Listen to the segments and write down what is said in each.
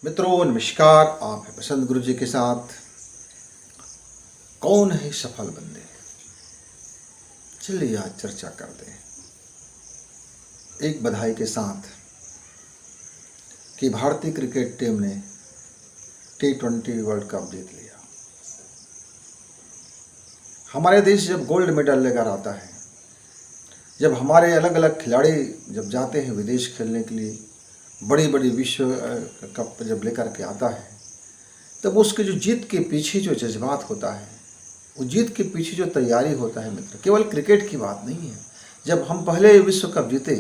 मित्रों नमस्कार। आप हैं बसंत गुरु जी के साथ। कौन है सफल बंदे, चलिए आज चर्चा करते हैं एक बधाई के साथ कि भारतीय क्रिकेट टीम ने T20 वर्ल्ड कप जीत लिया। हमारे देश जब गोल्ड मेडल लेकर आता है, जब हमारे अलग अलग खिलाड़ी जब जाते हैं विदेश खेलने के लिए, बड़ी बड़ी विश्व कप जब लेकर के आता है, तब उसके जो जीत के पीछे जो जज्बात होता है, वो जीत के पीछे जो तैयारी होता है मित्र, केवल क्रिकेट की बात नहीं है। जब हम पहले विश्व कप जीते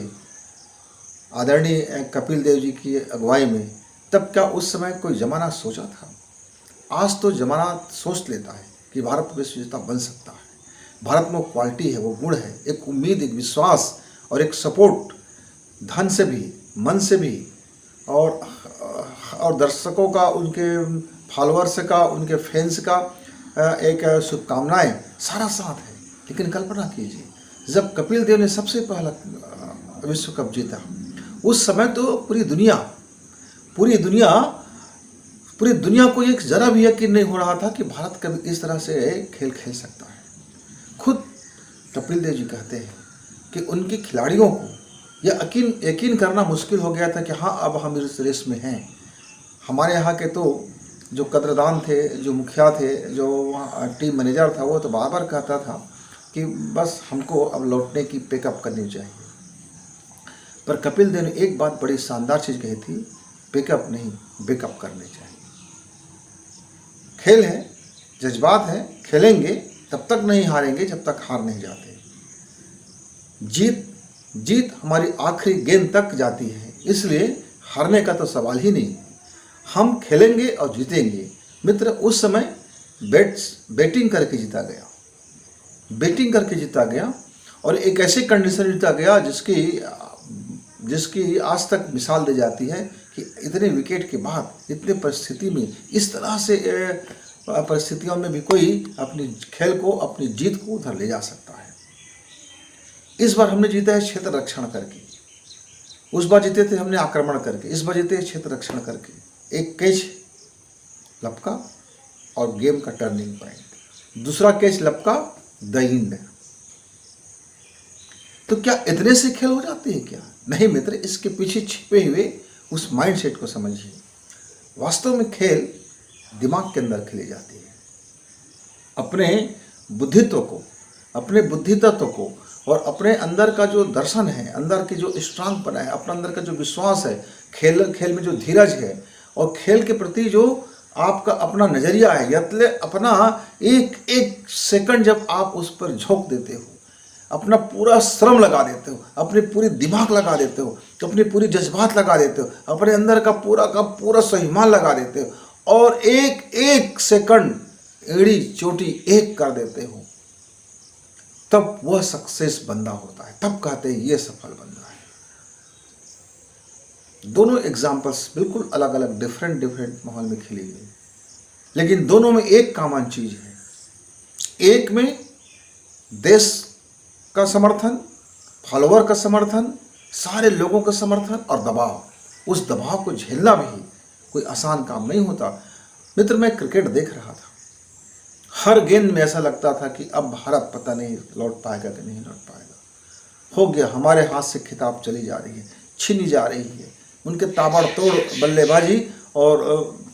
आदरणीय कपिल देव जी की अगुवाई में, तब क्या उस समय कोई ज़माना सोचा था? आज तो ज़माना सोच लेता है कि भारत विश्व विजेता बन सकता है। भारत में वो क्वालिटी है, वो गुण है, एक उम्मीद, एक विश्वास और एक सपोर्ट, धन से भी, मन से भी, और दर्शकों का, उनके फॉलोअर्स का, उनके फैंस का एक शुभकामनाएं, सारा साथ है। लेकिन कल्पना कीजिए, जब कपिल देव ने सबसे पहला विश्व कप जीता, उस समय तो पूरी दुनिया को एक जरा भी यकीन नहीं हो रहा था कि भारत कभी इस तरह से खेल खेल सकता है। खुद कपिल देव जी कहते हैं कि उनके खिलाड़ियों को यह यकीन करना मुश्किल हो गया था कि हाँ, अब हम इस रेस में हैं। हमारे यहाँ के तो जो कदरदान थे, जो मुखिया थे, जो टीम मैनेजर था, वो तो बार बार कहता था कि बस हमको अब लौटने की पिकअप करनी चाहिए। पर कपिल देव ने एक बात बड़ी शानदार चीज़ कही थी, पिकअप नहीं, बैकअप करनी चाहिए। खेल है, जज्बात है, खेलेंगे, तब तक नहीं हारेंगे जब तक हार नहीं जाते। जीत हमारी आखिरी गेंद तक जाती है, इसलिए हारने का तो सवाल ही नहीं। हम खेलेंगे और जीतेंगे। मित्र, उस समय बैटिंग करके जीता गया और एक ऐसी कंडीशन जीता गया जिसकी आज तक मिसाल दी जाती है कि इतने विकेट के बाद, इतने परिस्थिति में, इस तरह से परिस्थितियों में भी कोई अपनी खेल को, अपनी जीत को उधर ले जा सकता है। इस बार हमने जीता है क्षेत्र रक्षण करके, उस बार जीते थे हमने आक्रमण करके, इस बार जीते क्षेत्र रक्षण करके। एक कैच लपका और गेम का टर्निंग पॉइंट, दूसरा कैच लपका, द एंड। तो क्या इतने से खेल हो जाते हैं क्या? नहीं मित्र, इसके पीछे छिपे हुए उस माइंडसेट को समझिए। वास्तव में खेल दिमाग के अंदर खेली जाती है। अपने बुद्धित्व को, अपने बुद्धितत्व को और अपने अंदर का जो दर्शन है, अंदर की जो स्ट्रांगपना है, अपने अंदर का जो विश्वास है, खेल में जो धीरज है और खेल के प्रति जो आपका अपना नज़रिया है, यतले अपना एक एक सेकंड जब आप उस पर झोंक देते हो, अपना पूरा श्रम लगा देते हो, अपनी पूरी दिमाग लगा देते हो, अपनी पूरी जज्बात लगा देते हो, अपने अंदर का पूरा स्वाभिमान लगा देते हो और एक एक सेकंड एड़ी चोटी एक कर देते हो, तब वह सक्सेस बंदा होता है। तब कहते हैं ये सफल बंदा है। दोनों एग्जाम्पल्स बिल्कुल अलग अलग, डिफरेंट माहौल में खेली गई, लेकिन दोनों में एक कॉमन चीज है। एक में देश का समर्थन, फॉलोअर का समर्थन, सारे लोगों का समर्थन और दबाव। उस दबाव को झेलना भी कोई आसान काम नहीं होता। मित्र, मैं क्रिकेट देख रहा था, हर गेंद में ऐसा लगता था कि अब भारत पता नहीं लौट पाएगा कि नहीं लौट पाएगा। हो गया, हमारे हाथ से खिताब चली जा रही है, छीनी जा रही है। उनके ताबड़तोड़ बल्लेबाजी और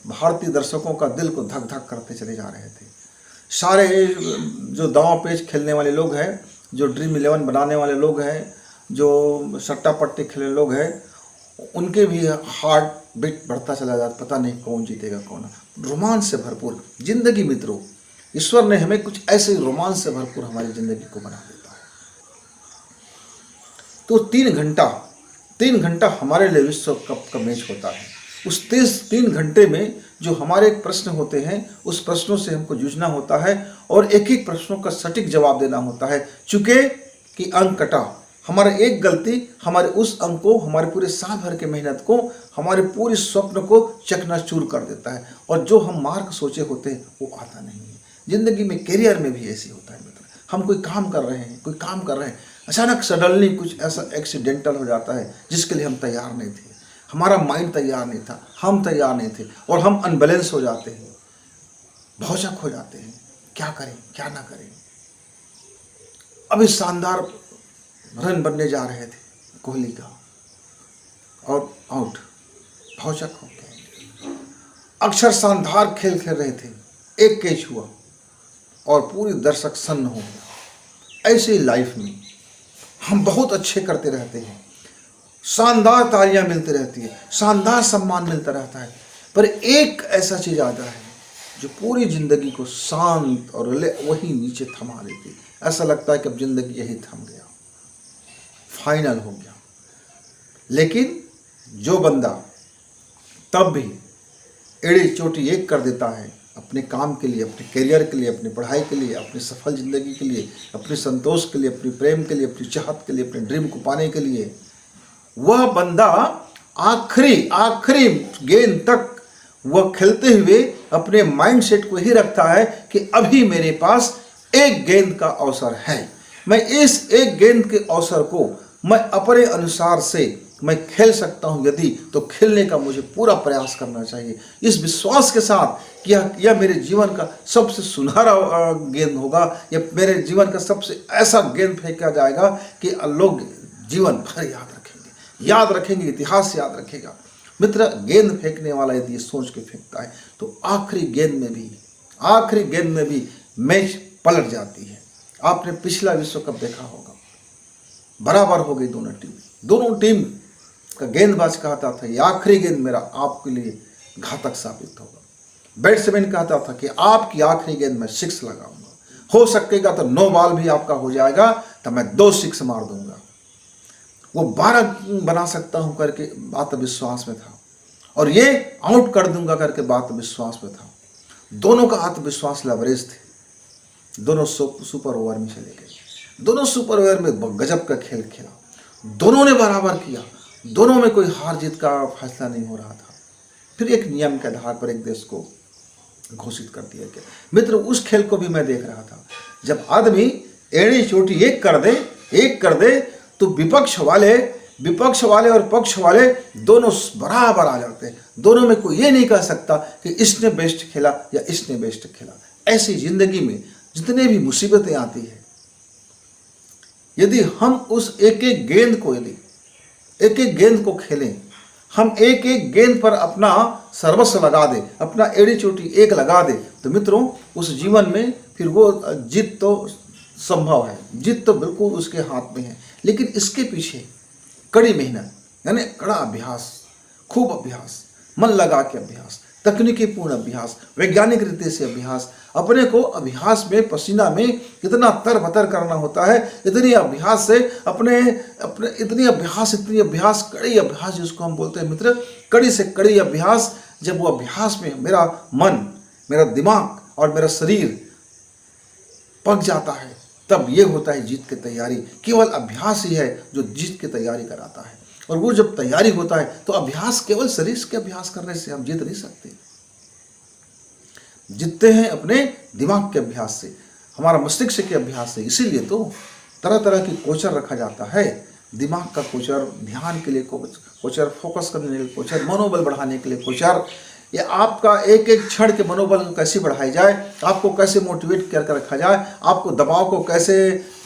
भारतीय दर्शकों का दिल को धक धक करते चले जा रहे थे। सारे जो दांव पेच खेलने वाले लोग हैं, जो ड्रीम 11 बनाने वाले लोग हैं, जो सट्टा पट्टी खेलने लोग हैं, उनके भी हार्ट बीट बढ़ता चला जाता, पता नहीं कौन जीतेगा कौन। रोमांच से भरपूर जिंदगी मित्रों, ईश्वर ने हमें कुछ ऐसे रोमांच से भरपूर हमारी जिंदगी को बना देता है। तो 3 घंटा हमारे लिए विश्व कप का मैच होता है। उस 3 घंटे में जो हमारे प्रश्न होते हैं, उस प्रश्नों से हमको जूझना होता है और एक एक प्रश्नों का सटीक जवाब देना होता है। चूंकि कि अंक कटा, हमारा एक गलती हमारे उस अंक को, हमारे पूरे साल भर के मेहनत को, हमारे पूरे स्वप्न को चकनाचूर कर देता है और जो हम मार्ग सोचे होते हैं वो आता नहीं है। जिंदगी में, कैरियर में भी ऐसे होता है मित्र। हम कोई काम कर रहे हैं, अचानक सडनली कुछ ऐसा एक्सीडेंटल हो जाता है जिसके लिए हम तैयार नहीं थे। हमारा माइंड तैयार नहीं था, हम तैयार नहीं थे और हम अनबैलेंस हो जाते हैं, भौचक हो जाते हैं, क्या करें क्या ना करें। अभी शानदार रन बनने जा रहे थे कोहली का और आउट, भौचक हो गए। अक्षर शानदार खेल खेल रहे थे, एक कैच हुआ और पूरी दर्शक सन्न हो गया। ऐसे ही लाइफ में हम बहुत अच्छे करते रहते हैं, शानदार तालियां मिलती रहती है, शानदार सम्मान मिलता रहता है, पर एक ऐसा चीज आता है जो पूरी जिंदगी को शांत और वही नीचे थमा देती है। ऐसा लगता है कि अब जिंदगी यही थम गया, फाइनल हो गया। लेकिन जो बंदा तब भी एड़ी चोटी एक कर देता है अपने काम के लिए, अपने करियर के लिए, अपनी पढ़ाई के लिए, अपनी सफल जिंदगी के लिए, अपने संतोष के लिए, अपनी प्रेम के लिए, अपनी चाहत के लिए, अपने ड्रीम को पाने के लिए, वह बंदा आखिरी गेंद तक वह खेलते हुए अपने माइंडसेट को ही रखता है कि अभी मेरे पास एक गेंद का अवसर है, मैं इस एक गेंद के अवसर को मैं अपने अनुसार से मैं खेल सकता हूं, यदि तो खेलने का मुझे पूरा प्रयास करना चाहिए, इस विश्वास के साथ कि यह मेरे जीवन का सबसे सुनहरा गेंद होगा, यह मेरे जीवन का सबसे ऐसा गेंद फेंका जाएगा कि लोग जीवन भर याद रखेंगे, इतिहास याद रखेगा। मित्र, गेंद फेंकने वाला यदि ये सोच के फेंकता है तो आखिरी गेंद में भी मैच पलट जाती है। आपने पिछला विश्व कप देखा होगा, बराबर हो गई दोनों टीम का गेंदबाज कहता था ये आखिरी गेंद मेरा आपके लिए घातक साबित होगा, बैट्समैन कहता था कि आपकी आखिरी गेंद में 6 लगाऊंगा, हो सकेगा तो 9 बॉल भी आपका हो जाएगा तो मैं 2 6 मार दूंगा। वो 12 बना सकता हूं करके आत्मविश्वास में था और ये आउट कर दूंगा करके आत्मविश्वास में था। दोनों का आत्मविश्वास लेवरेज थे। दोनों सुपर ओवर में चले गए, दोनों सुपर ओवर में गजब का खेल खेला, दोनों ने बराबर किया, दोनों में कोई हार जीत का फैसला नहीं हो रहा था। फिर एक नियम के आधार पर एक देश को घोषित कर दिया गया। मित्र, उस खेल को भी मैं देख रहा था, जब आदमी एड़ी चोटी एक कर दे तो विपक्ष वाले और पक्ष वाले दोनों बराबर आ जाते हैं। दोनों में कोई ये नहीं कह सकता कि इसने बेस्ट खेला या इसने बेस्ट खेला। ऐसी जिंदगी में जितने भी मुसीबतें आती है, यदि हम उस एक एक गेंद को खेलें, हम एक एक गेंद पर अपना सर्वस्व लगा दें, अपना एड़ी चोटी एक लगा दें, तो मित्रों उस जीवन में फिर वो जीत तो संभव है, जीत तो बिल्कुल उसके हाथ में है। लेकिन इसके पीछे कड़ी मेहनत, यानी कड़ा अभ्यास, खूब अभ्यास, मन लगा के अभ्यास, तकनीकी पूर्ण अभ्यास, वैज्ञानिक रीति से अभ्यास, अपने को अभ्यास में पसीना में इतना तरबतर करना होता है, इतनी अभ्यास से इतनी अभ्यास कड़ी अभ्यास जिसको हम बोलते हैं मित्र, कड़ी से कड़ी अभ्यास। जब वो अभ्यास में मेरा मन, मेरा दिमाग और मेरा शरीर पक जाता है, तब ये होता है जीत की तैयारी। केवल अभ्यास ही है जो जीत की तैयारी कराता है। और वो जब तैयारी होता है तो अभ्यास केवल शरीर के अभ्यास करने से हम जीत नहीं सकते, जीतते हैं अपने दिमाग के अभ्यास से, हमारा मस्तिष्क के अभ्यास से। इसीलिए तो तरह तरह की कोचर रखा जाता है, दिमाग का कोचर, ध्यान के लिए कोचर, फोकस करने के लिए कोचर, मनोबल बढ़ाने के लिए कोचर। ये आपका एक एक क्षण के मनोबल को कैसे बढ़ाई जाए, आपको कैसे मोटिवेट करके रखा जाए, आपको दबाव को कैसे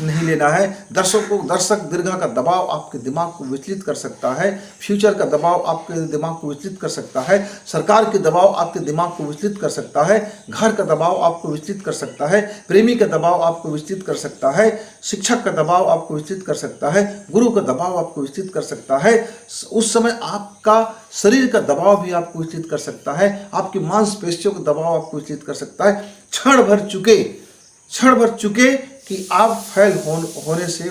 नहीं लेना है। दर्शक दीर्घा का दबाव आपके दिमाग को विचलित कर सकता है, फ्यूचर का दबाव आपके दिमाग को विचलित कर सकता है, सरकार के दबाव आपके दिमाग को विचलित कर सकता है, घर का दबाव आपको विचलित कर सकता है, प्रेमी का दबाव आपको विचलित कर सकता है, शिक्षक का दबाव आपको विचलित कर सकता है, गुरु का दबाव आपको विचलित कर सकता है। उस समय आपका शरीर का दबाव भी आपको विचलित कर सकता है, आपकी मांसपेशियों का दबाव आपको विचलित कर सकता है। क्षण भर चुके कि आप फेल होने से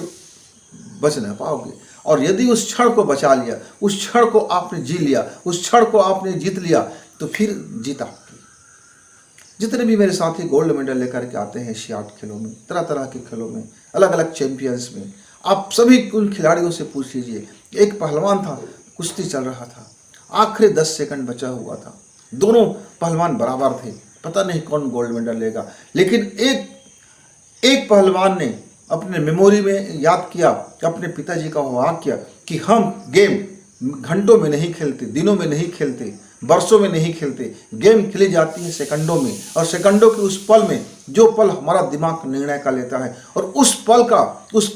बच नहीं पाओगे। और यदि उस क्षण को बचा लिया, उस क्षण को आपने जी लिया, उस क्षण को आपने जीत लिया, तो फिर जीत आपकी। जितने भी मेरे साथी गोल्ड मेडल लेकर के आते हैं एशियाड खेलों में, तरह तरह के खेलों में, अलग अलग चैंपियंस में, आप सभी उन खिलाड़ियों से पूछ लीजिए। एक पहलवान था, कुश्ती चल रहा था, आखिरी 10 सेकंड बचा हुआ था, दोनों पहलवान बराबर थे, पता नहीं कौन गोल्ड मेडल लेगा। लेकिन एक पहलवान ने अपने मेमोरी में याद किया, अपने पिताजी का वाक्य कि हम गेम घंटों में नहीं खेलते, दिनों में नहीं खेलते, वर्षों में नहीं खेलते। गेम खेली जाती है सेकंडों में, और सेकंडों के उस पल में, जो पल हमारा दिमाग निर्णय का लेता है, और उस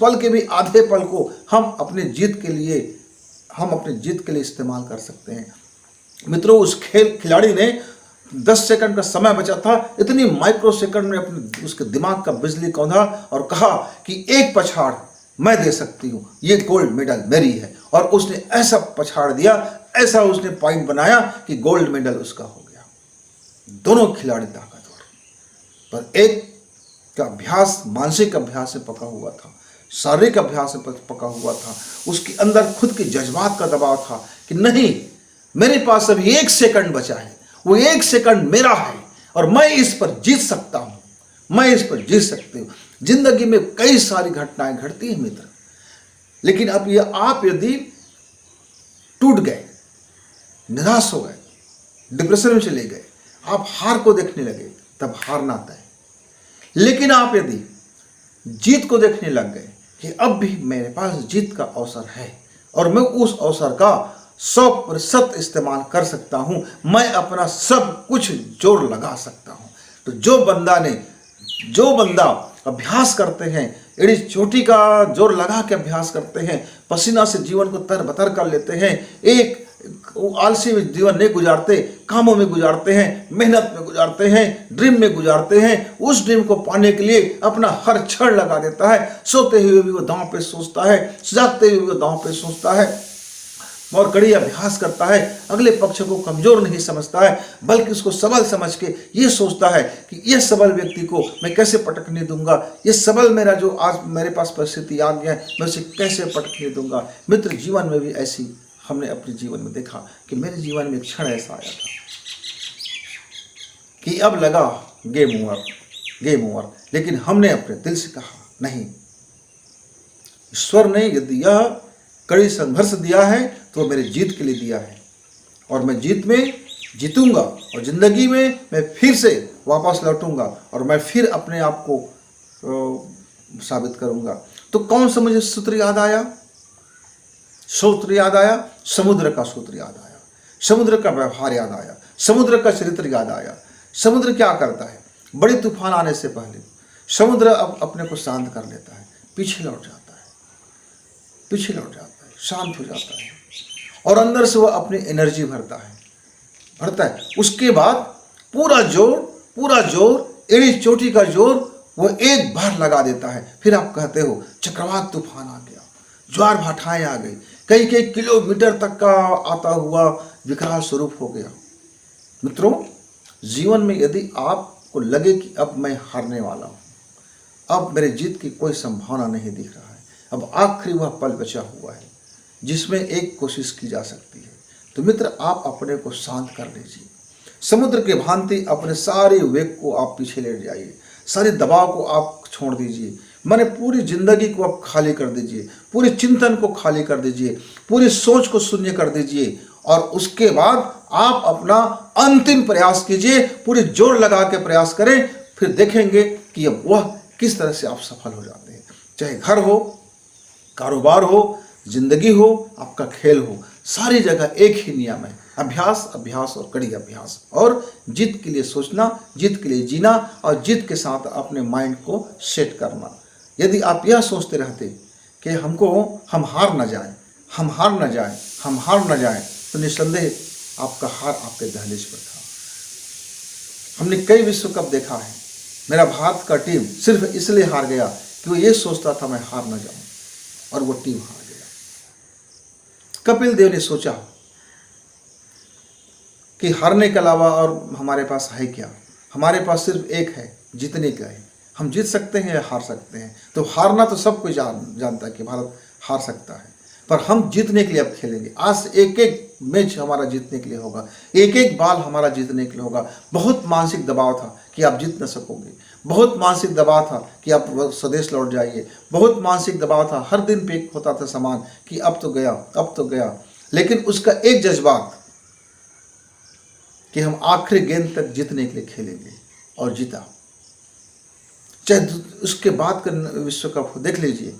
पल के भी आधे पल को हम अपने जीत के लिए इस्तेमाल कर सकते हैं। मित्रों, उस खिलाड़ी ने 10 सेकंड का समय बचा था, इतनी माइक्रो सेकंड में अपने उसके दिमाग का बिजली कौंधा और कहा कि एक पछाड़ मैं दे सकती हूँ, ये गोल्ड मेडल मेरी है। और उसने ऐसा पछाड़ दिया, ऐसा उसने पॉइंट बनाया कि गोल्ड मेडल उसका हो गया। दोनों खिलाड़ी ताकतवर, पर एक का अभ्यास मानसिक अभ्यास से पका हुआ था, शारीरिक अभ्यास से पका हुआ था। उसके अंदर खुद के जज्बात का दबाव था कि नहीं, मेरे पास अभी 1 सेकंड बचा है, वो 1 सेकंड मेरा है और मैं इस पर जीत सकता हूँ, मैं इस पर जीत सकती हूँ। जिंदगी में कई सारी घटनाएं घटती हैं मित्र, लेकिन अब ये आप यदि टूट गए, निराश हो गए, डिप्रेशन में चले गए, आप हार को देखने लगे, तब हारना तय। लेकिन आप यदि जीत को देखने लग गए कि अब भी मेरे पास जीत का अवसर है और मैं उस अवसर का 100% इस्तेमाल कर सकता हूं, मैं अपना सब कुछ जोर लगा सकता हूं, तो जो बंदा अभ्यास करते हैं, एड़ी चोटी का जोर लगा के अभ्यास करते हैं, पसीना से जीवन को तरबतर कर लेते हैं, एक आलसी जीवन नहीं गुजारते, कामों में गुजारते हैं, मेहनत में गुजारते हैं, ड्रीम में गुजारते हैं, उस ड्रीम को पाने के लिए अपना हर क्षण लगा देता है। सोते हुए भी वो दांव पे सोचता है, जागते हुए भी वो दांव पे सोचता है और कड़ी अभ्यास करता है। अगले पक्ष को कमजोर नहीं समझता है, बल्कि उसको सबल समझ के ये सोचता है कि यह सबल व्यक्ति को मैं कैसे पटकने दूंगा, ये सबल मेरा जो आज मेरे पास परिस्थिति आ गया है, मैं उसे कैसे पटकने दूंगा। मित्र, जीवन में भी ऐसी हमने अपने जीवन में देखा कि मेरे जीवन में एक क्षण ऐसा आया था कि अब लगा गेम ओवर, लेकिन हमने अपने दिल से कहा नहीं, ईश्वर ने यदि यह कड़ी संघर्ष दिया है तो मेरे जीत के लिए दिया है, और मैं जीत में जीतूंगा, और जिंदगी में मैं फिर से वापस लौटूंगा और मैं फिर अपने आप को साबित करूंगा। तो कौन सा मुझे सूत्र याद आया? समुद्र का सूत्र याद आया, समुद्र का व्यवहार याद आया, समुद्र का चरित्र याद आया। समुद्र क्या करता है? बड़े तूफान आने से पहले समुद्र अब अपने को शांत कर लेता है, पीछे लौट जाता है, शांत हो जाता है, और अंदर से वह अपनी एनर्जी भरता है। उसके बाद पूरा जोर एड़ी चोटी का जोर वो एक बार लगा देता है। फिर आप कहते हो चक्रवात तूफान आ गया, ज्वार भाटाएं आ गई, कई किलोमीटर तक का आता हुआ विकराल स्वरूप हो गया। मित्रों, जीवन में यदि आपको लगे कि अब मैं हारने वाला हूँ, अब मेरे जीत की कोई संभावना नहीं दिख रहा है, अब आखिरी वह पल बचा हुआ है जिसमें एक कोशिश की जा सकती है, तो मित्र आप अपने को शांत कर लीजिए। समुद्र के भांति अपने सारे वेग को आप पीछे ले जाइए, सारे दबाव को आप छोड़ दीजिए, माने पूरी जिंदगी को आप खाली कर दीजिए, पूरे चिंतन को खाली कर दीजिए, पूरी सोच को शून्य कर दीजिए, और उसके बाद आप अपना अंतिम प्रयास कीजिए, पूरी जोर लगा के प्रयास करें। फिर देखेंगे कि अब वह किस तरह से आप सफल हो जाते हैं। चाहे घर हो, कारोबार हो, जिंदगी हो, आपका खेल हो, सारी जगह एक ही नियम है, अभ्यास और कड़ी अभ्यास, और जीत के लिए सोचना, जीत के लिए जीना, और जीत के साथ अपने माइंड को सेट करना। यदि आप यह सोचते रहते कि हम हार न जाए, तो निस्संदेह आपका हार आपके दहलीज पर था। हमने कई विश्व कप देखा है, मेरा भारत का टीम सिर्फ इसलिए हार गया कि वो ये सोचता था मैं हार न जाऊं, और वो टीम हार गया। कपिल देव ने सोचा कि हारने के अलावा और हमारे पास है क्या, हमारे पास सिर्फ एक है, जीतने का है, हम जीत सकते हैं या हार सकते हैं। तो हारना तो सब कोई जानता है कि भारत हार सकता है, पर हम जीतने के लिए अब खेलेंगे। आज एक एक मैच हमारा जीतने के लिए होगा, एक एक बाल हमारा जीतने के लिए होगा। बहुत मानसिक दबाव था कि आप जीत न सकोगे, बहुत मानसिक दबाव था कि आप स्वदेश लौट जाइए, बहुत मानसिक दबाव था, हर दिन पे होता था समान कि अब तो गया। लेकिन उसका एक जज्बात कि हम आखिरी गेंद तक जीतने के लिए खेलेंगे, और जीता। चाहे उसके बाद का विश्व कप देख लीजिए,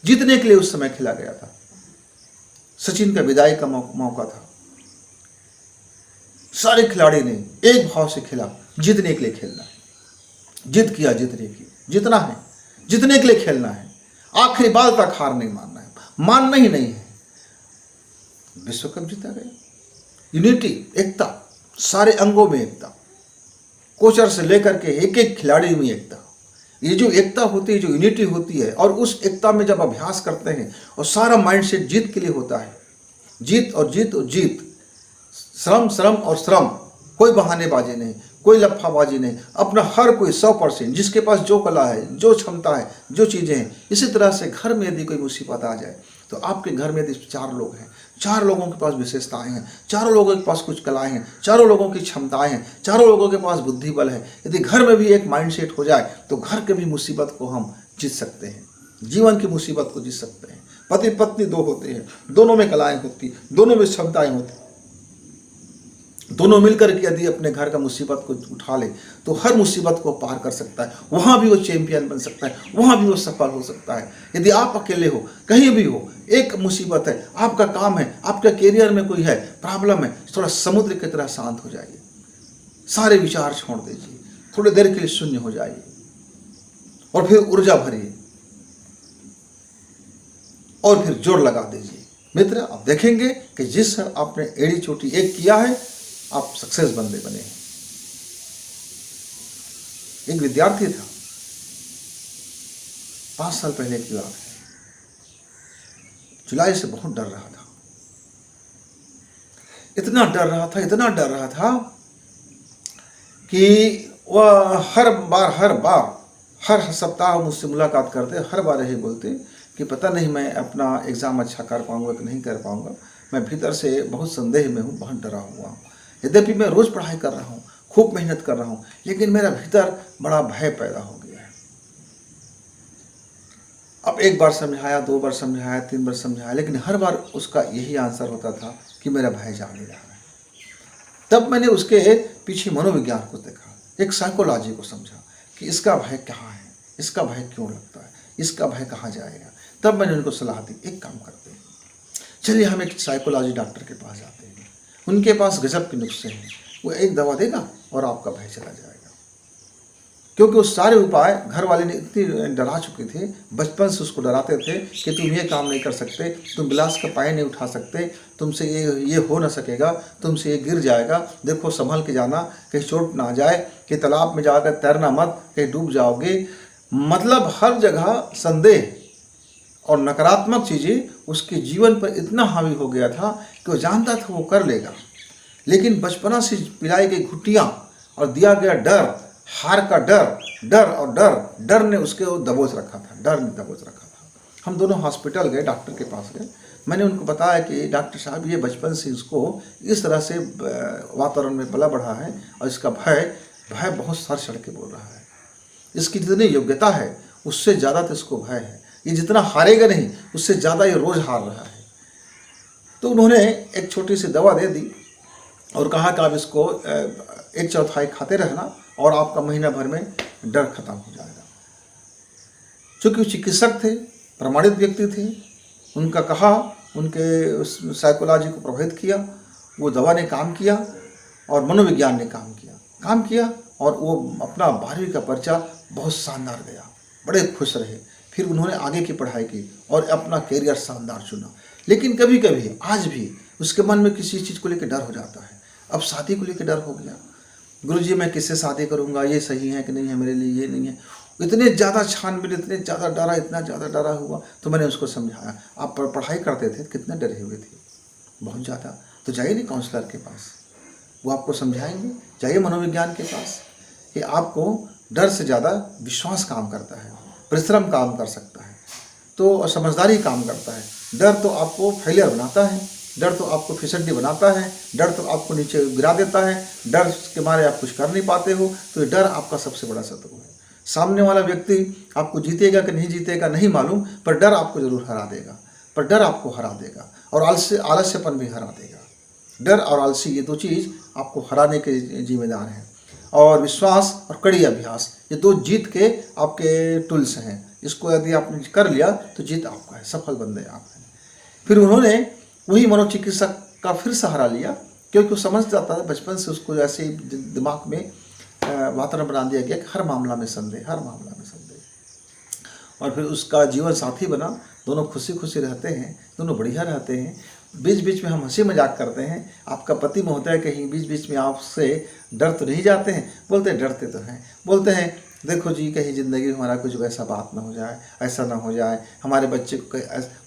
जीतने के लिए उस समय खेला गया था। सचिन का विदाई का मौका था। सारे खिलाड़ी ने एक भाव से खेला, जीतने के लिए खेलना है, जिद किया जीतने की, जीतना है, जीतने के लिए खेलना है, आखिरी बाल तक हार नहीं मानना है, मानना ही नहीं है। विश्व कप जीता गया। यूनिटी, एकता, सारे अंगों में एकता, कोचर से लेकर के एक एक खिलाड़ी में एकता। ये जो एकता होती है, जो यूनिटी होती है, और उस एकता में जब अभ्यास करते हैं और सारा माइंडसेट जीत के लिए होता है, जीत और जीत और जीत, श्रम श्रम और श्रम, कोई बहानेबाजी नहीं, कोई लफाबाजी नहीं, अपना हर कोई 100%, जिसके पास जो कला है, जो क्षमता है, जो चीज़ें हैं। इसी तरह से घर में यदि कोई मुसीबत आ जाए तो आपके घर में यदि 4 लोग हैं, 4 लोगों के पास विशेषताएं हैं, चारों लोगों के पास कुछ कलाएं हैं, चारों लोगों की क्षमताएं हैं, चारों लोगों के पास बुद्धि बल है, यदि घर में भी एक माइंडसेट हो जाए तो घर के भी मुसीबत को हम जीत सकते हैं, जीवन की मुसीबत को जीत सकते हैं। पति पत्नी 2 होते हैं, दोनों में कलाएं होती, दोनों में क्षमताएं होती, दोनों मिलकर के यदि अपने घर का मुसीबत को उठा ले तो हर मुसीबत को पार कर सकता है, वहाँ भी वो चैंपियन बन सकता है, वहाँ भी वो सफल हो सकता है। यदि आप अकेले हो, कहीं भी हो, एक मुसीबत है, आपका काम है, आपका करियर में कोई है, प्रॉब्लम है, थोड़ा समुद्र की तरह शांत हो जाइए, सारे विचार छोड़ दीजिए, थोड़ी देर के लिए शून्य हो जाइए और फिर ऊर्जा भरिए और फिर जोर लगा दीजिए। मित्र, आप देखेंगे कि जिस आपने एड़ी चोटी एक किया है, आप सक्सेस बंदे बने हैं। एक विद्यार्थी था, 5 साल पहले की बात है, जुलाई से बहुत डर रहा था, इतना डर रहा था कि वह हर सप्ताह मुझसे मुलाकात करते, हर बार यही बोलते कि पता नहीं मैं अपना एग्ज़ाम अच्छा कर पाऊंगा कि नहीं कर पाऊंगा। मैं भीतर से बहुत संदेह में हूँ, बहुत डरा हुआ हूँ। यद्यपि मैं रोज़ पढ़ाई कर रहा हूँ, खूब मेहनत कर रहा हूँ, लेकिन मेरा भीतर बड़ा भय पैदा हो गया है। अब 1 बार समझाया, 2 बार समझाया, 3 बार समझाया, लेकिन हर बार उसका यही आंसर होता था कि मेरा भय जा नहीं रहा है। तब मैंने उसके पीछे मनोविज्ञान को देखा, एक साइकोलॉजी को समझा कि इसका भय कहाँ है, इसका भय क्यों लगता है, इसका भय कहाँ जाएगा। तब मैंने उनको सलाह दी, एक काम करते हैं, चलिए हम एक साइकोलॉजी डॉक्टर के पास जाते हैं, उनके पास गजब के नुस्खे हैं, वो एक दवा देगा और आपका भय चला जाएगा। क्योंकि वो सारे उपाय घर वाले ने इतनी डरा चुके थे, बचपन से उसको डराते थे कि तुम ये काम नहीं कर सकते, तुम गिलास का पानी नहीं उठा सकते, तुमसे ये हो ना सकेगा, तुमसे ये गिर जाएगा, देखो संभल के जाना, कहीं चोट ना आ जाए, कि तालाब में जाकर तैरना मत, कहीं डूब जाओगे। मतलब हर जगह संदेह और नकारात्मक चीज़ें उसके जीवन पर इतना हावी हो गया था कि वो जानता था वो कर लेगा, लेकिन बचपना से पिलाई गई घुट्टियाँ और दिया गया डर, हार का डर ने उसके दबोच रखा था, डर ने दबोच रखा था। हम दोनों हॉस्पिटल गए, डॉक्टर के पास गए, मैंने उनको बताया कि डॉक्टर साहब ये बचपन से इसको इस तरह से वातावरण में पला बढ़ा है और इसका भय बहुत सर चढ़ के बोल रहा है, इसकी जितनी योग्यता है उससे ज़्यादा तो इसको भय है, ये जितना हारेगा नहीं उससे ज़्यादा ये रोज़ हार रहा है। तो उन्होंने एक छोटी सी दवा दे दी और कहा कि आप इसको 1/4 खाते रहना और आपका महीना भर में डर खत्म हो जाएगा। चूँकि वो चिकित्सक थे, प्रमाणित व्यक्ति थे, उनका कहा, उनके उस साइकोलॉजी को प्रभावित किया, वो दवा ने काम किया और मनोविज्ञान ने काम किया और वो अपना 12वीं का पर्चा बहुत शानदार गया, बड़े खुश रहे। फिर उन्होंने आगे की पढ़ाई की और अपना करियर शानदार चुना। लेकिन कभी कभी आज भी उसके मन में किसी चीज़ को लेकर डर हो जाता है। अब शादी को लेकर डर हो गया, गुरुजी मैं किससे शादी करूंगा, ये सही है कि नहीं है मेरे लिए, ये नहीं है। इतने ज़्यादा छानबीन, इतने ज़्यादा डरा, इतना ज़्यादा डरा हुआ। तो मैंने उसको समझाया, आप पढ़ाई करते थे कितने डरे हुए थे, बहुत ज़्यादा, तो जाइए नहीं काउंसलर के पास, वो आपको समझाएंगे। जाइए मनोविज्ञान के पास, कि आपको डर से ज़्यादा विश्वास काम करता है, परिश्रम काम कर सकता है, तो समझदारी काम करता है। डर तो आपको फेलियर बनाता है, डर तो आपको फिसड्डी बनाता है, डर तो आपको नीचे गिरा देता है, डर के मारे आप कुछ कर नहीं पाते हो। तो ये डर आपका सबसे बड़ा शत्रु है। सामने वाला व्यक्ति आपको जीतेगा कि नहीं जीतेगा नहीं मालूम, पर डर आपको जरूर हरा देगा, और आलस्यपन भी हरा देगा। डर और आलसी, ये 2 चीज़ आपको हराने के जिम्मेदार हैं। और विश्वास और कड़ी अभ्यास, ये 2 जीत के आपके टूल्स हैं। इसको यदि आपने कर लिया तो जीत आपका है, सफल बंदे आप हैं। फिर उन्होंने वही मनोचिकित्सक का फिर सहारा लिया, क्योंकि वो समझ जाता है बचपन से, उसको ऐसे दिमाग में वातावरण बना दिया गया कि हर मामला में संदेह, हर मामला में संदेह। और फिर उसका जीवन साथी बना, दोनों खुशी खुशी रहते हैं, दोनों बढ़िया रहते हैं। बीच बीच में हम हंसी मजाक करते हैं, आपका पति महोदय कहीं बीच बीच में आपसे डर तो नहीं जाते हैं? बोलते हैं डरते तो हैं, बोलते हैं देखो जी कहीं ज़िंदगी में हमारा कुछ वैसा बात ना हो जाए, ऐसा ना हो जाए, हमारे बच्चे को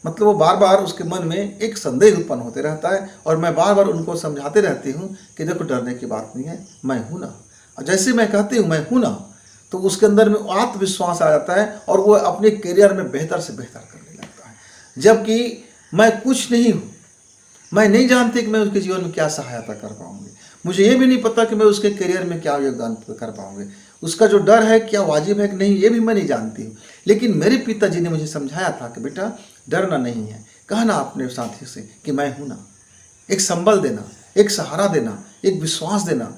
मतलब वो बार बार उसके मन में एक संदेह उत्पन्न होते रहता है। और मैं बार बार उनको समझाते रहती हूँ कि देखो डरने की बात नहीं है, मैं हूँ ना। और जैसे मैं कहती हूँ मैं हूँ ना, तो उसके अंदर में आत्मविश्वास आ जाता है और वो अपने करियर में बेहतर से बेहतर करने लगता है। जबकि मैं कुछ नहीं हूँ, मैं नहीं जानती कि मैं उसके जीवन में क्या सहायता कर पाऊंगी, मुझे ये भी नहीं पता कि मैं उसके करियर में क्या योगदान कर पाऊंगी, उसका जो डर है क्या वाजिब है कि नहीं ये भी मैं नहीं जानती हूँ। लेकिन मेरे पिताजी ने मुझे समझाया था कि बेटा डरना नहीं है, कहना अपने साथी से कि मैं हूँ ना, एक संबल देना, एक सहारा देना, एक विश्वास देना,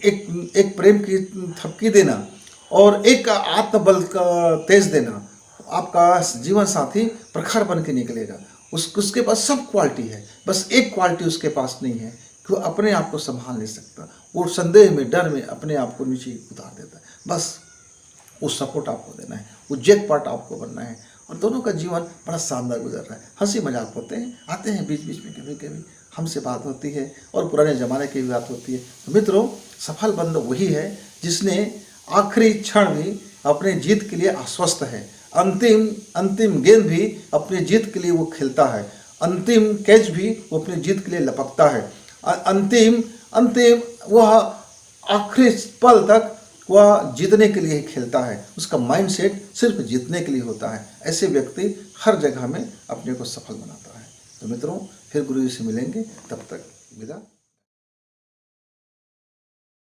एक प्रेम की थपकी देना और एक आत्मबल का तेज देना। आपका जीवन साथी प्रखर बन के निकलेगा, उसके पास सब क्वालिटी है, बस एक क्वालिटी उसके पास नहीं है कि वो अपने आप को संभाल नहीं सकता, वो संदेह में डर में अपने आप को नीचे उतार देता है। बस वो सपोर्ट आपको देना है, वो जैकपॉट आपको बनना है। और दोनों का जीवन बड़ा शानदार गुजर रहा है, हंसी मजाक होते हैं, आते हैं बीच बीच में, कभी कभी हमसे बात होती है और पुराने ज़माने की भी बात होती है। तो मित्रों सफल बंदा वही है जिसने आखिरी क्षण भी अपने जीत के लिए आश्वस्त है, अंतिम गेंद भी अपनी जीत के लिए वो खेलता है, अंतिम कैच भी वो अपनी जीत के लिए लपकता है, अंतिम वह आखिरी पल तक वह जीतने के लिए ही खेलता है, उसका माइंडसेट सिर्फ जीतने के लिए होता है। ऐसे व्यक्ति हर जगह में अपने को सफल बनाता है। तो मित्रों फिर गुरु जी से मिलेंगे, तब तक विदा।